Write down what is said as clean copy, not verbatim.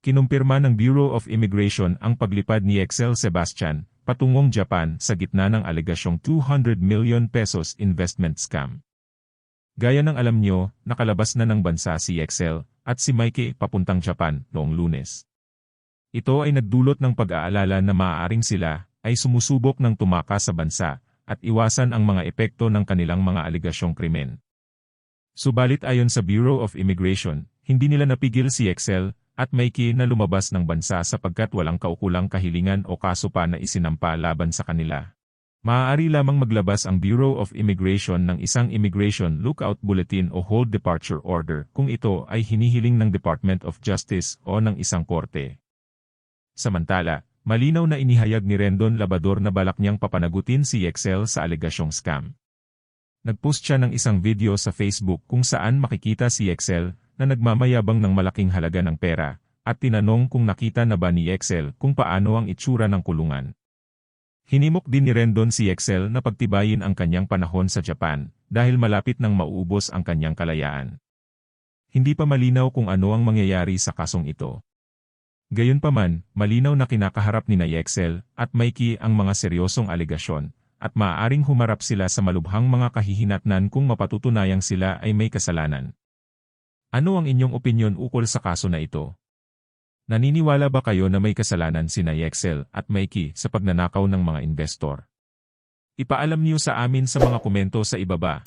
Kinumpirma ng Bureau of Immigration ang paglipad ni Excel Sebastian patungong Japan sa gitna ng alegasyong 200 million pesos investment scam. Gaya ng alam nyo, nakalabas na ng bansa si Excel at si Mikey papuntang Japan noong Lunes. Ito ay nagdulot ng pag-aalala na maaaring sila ay sumusubok ng tumakas sa bansa at iwasan ang mga epekto ng kanilang mga alegasyong krimen. Subalit ayon sa Bureau of Immigration, hindi nila napigil si Excel at Mikey na lumabas ng bansa sapagkat walang kaukulang kahilingan o kaso pa na isinampa laban sa kanila. Maaari lamang maglabas ang Bureau of Immigration ng isang Immigration Lookout Bulletin o Hold Departure Order kung ito ay hinihiling ng Department of Justice o ng isang korte. Samantala, malinaw na inihayag ni Rendon Labrador na balak niyang papanagutin si Excel sa alegasyong scam. Nagpost siya ng isang video sa Facebook kung saan makikita si Excel na nagmamayabang ng malaking halaga ng pera, at tinanong kung nakita na ba ni Excel kung paano ang itsura ng kulungan. Hinimok din ni Rendon si Excel na pagtibayin ang kanyang panahon sa Japan, dahil malapit nang mauubos ang kanyang kalayaan. Hindi pa malinaw kung ano ang mangyayari sa kasong ito. Gayunpaman, malinaw na kinakaharap ni Excel at Mikey ang mga seryosong alegasyon, at maaaring humarap sila sa malubhang mga kahihinatnan kung mapatutunayang sila ay may kasalanan. Ano ang inyong opinyon ukol sa kaso na ito? Naniniwala ba kayo na may kasalanan sina Excel at Mikey sa pagnanakaw ng mga investor? Ipaalam niyo sa amin sa mga komento sa ibaba.